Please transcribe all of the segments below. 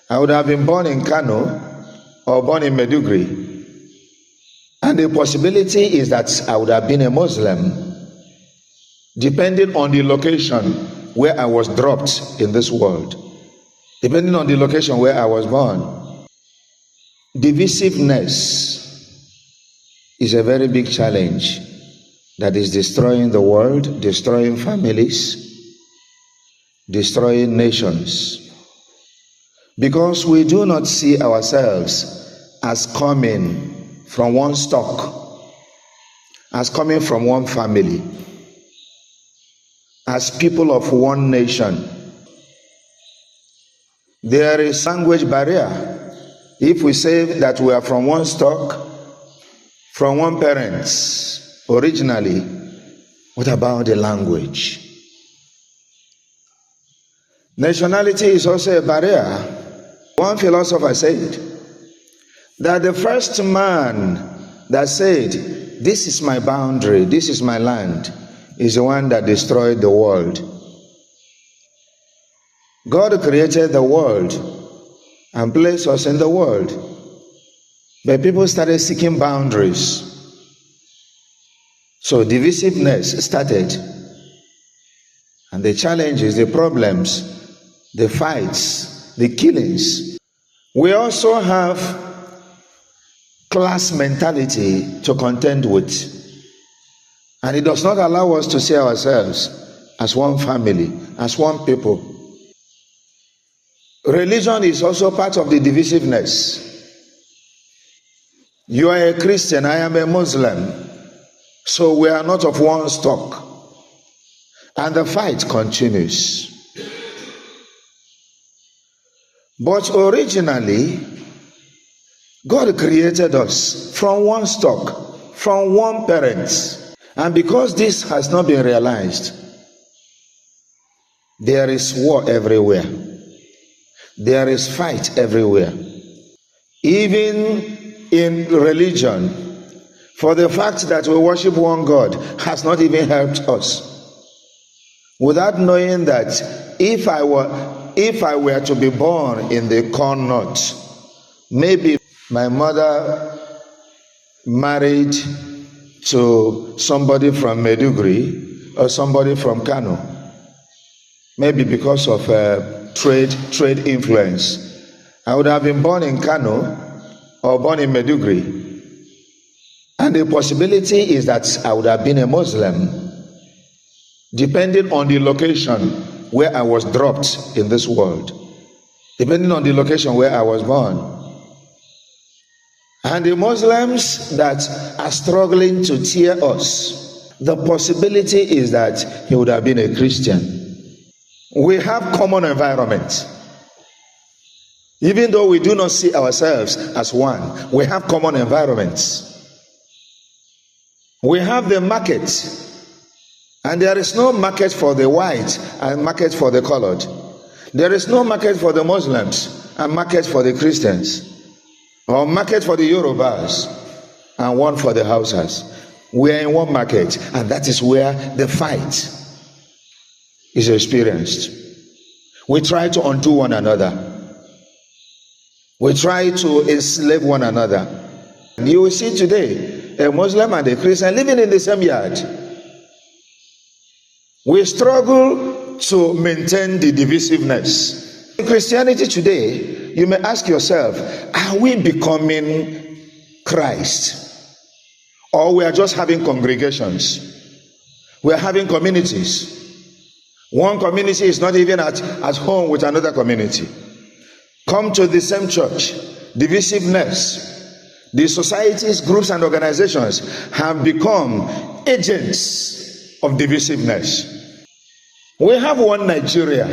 I would have been born in Kano or born in Maiduguri. And the possibility is that I would have been a Muslim, depending on the location where I was dropped in this world, depending on the location where I was born. Divisiveness is a very big challenge that is destroying the world, destroying families, destroying nations. Because we do not see ourselves as coming from one stock, as coming from one family, as people of one nation. There is language barrier. If we say that we are from one stock, from one parents originally, what about the language? Nationality is also a barrier. One philosopher said that the first man that said, "This is my boundary, this is my land," is the one that destroyed the world. God created the world and placed us in the world, but people started seeking boundaries. So divisiveness started, and the challenges, the problems, the fights, the killings. We also have class mentality to contend with, and it does not allow us to see ourselves as one family, as one people. Religion is also part of the divisiveness. You are a Christian, I am a Muslim, so we are not of one stock, and the fight continues. But originally, God created us from one stock, from one parent. And because this has not been realized, there is war everywhere. There is fight everywhere. Even in religion, for the fact that we worship one God has not even helped us. Without knowing that if I were to be born in the corn knot, maybe my mother married to somebody from Maiduguri or somebody from Kano, maybe because of trade influence, I would have been born in Kano or born in Maiduguri, and the possibility is that I would have been a Muslim, depending on the location where I was dropped in this world, depending on the location where I was born. And the Muslims that are struggling to tear us, the possibility is that he would have been a Christian. We have common environment. Even though we do not see ourselves as one, we have common environments. We have the market, and there is no market for the white and market for the colored. There is no market for the Muslims and market for the Christians, or market for the Yorubas and one for the Hausas. We are in one market, and that is where the fight is experienced. We try to undo one another. We try to enslave one another. And you will see today a Muslim and a Christian living in the same yard. We struggle to maintain the divisiveness. In Christianity today, you may ask yourself, are we becoming Christ? Or we are just having congregations? We are having communities. One community is not even at home with another community. Come to the same church. Divisiveness. The societies, groups, and organizations have become agents of divisiveness. We have one Nigeria.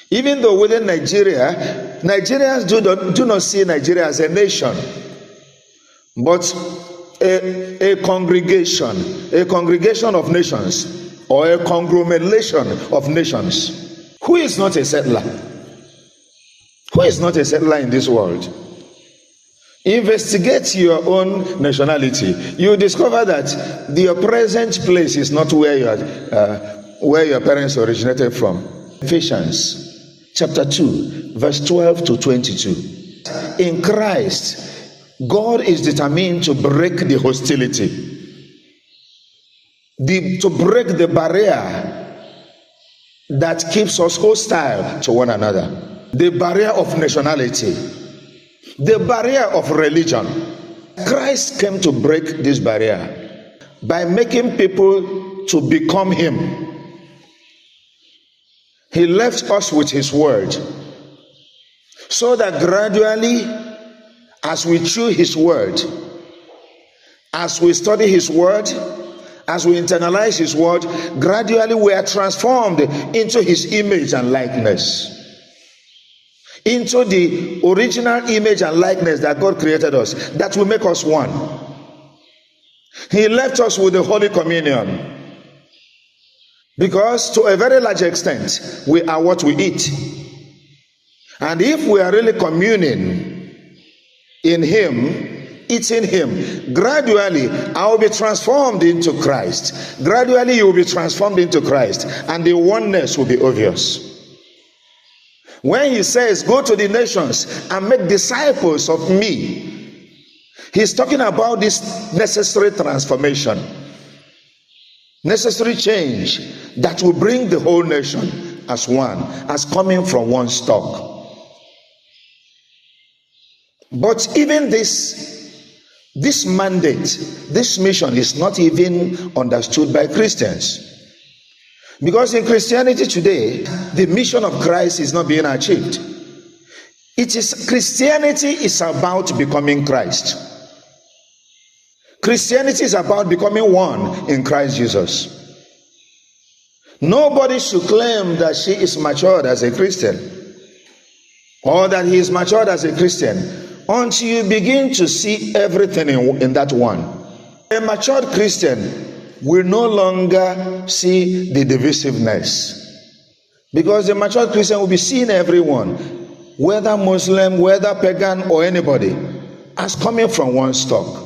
Even though within Nigeria, Nigerians do not see Nigeria as a nation, but a congregation of nations, or a conglomeration of nations. Who is not a settler? Who is not a settler in this world? Investigate your own nationality. You discover that your present place is not where your parents originated from. Ephesians chapter 2, verse 12 to 22. In Christ, God is determined to break the hostility, to break the barrier that keeps us hostile to one another, the barrier of nationality, the barrier of religion. Christ came to break this barrier by making people to become Him. He left us with His word, so that gradually, as we chew His word, as we study His word, as we internalize His word, gradually we are transformed into His image and likeness, into the original image and likeness that God created us, that will make us one. He left us with the Holy Communion, because to a very large extent, we are what we eat. And if we are really communing in Him, eating Him, gradually I will be transformed into Christ. Gradually you will be transformed into Christ, and the oneness will be obvious. When He says, go to the nations and make disciples of me, He's talking about this necessary transformation, necessary change that will bring the whole nation as one, as coming from one stock. But even this mandate, this mission is not even understood by Christians. Because in Christianity today, the mission of Christ is not being achieved. Christianity is about becoming Christ. Christianity is about becoming one in Christ Jesus. Nobody should claim that she is matured as a Christian, or that he is matured as a Christian, until you begin to see everything in that one. A matured Christian will no longer see the divisiveness, because the matured Christian will be seeing everyone, whether Muslim, whether pagan, or anybody, as coming from one stock.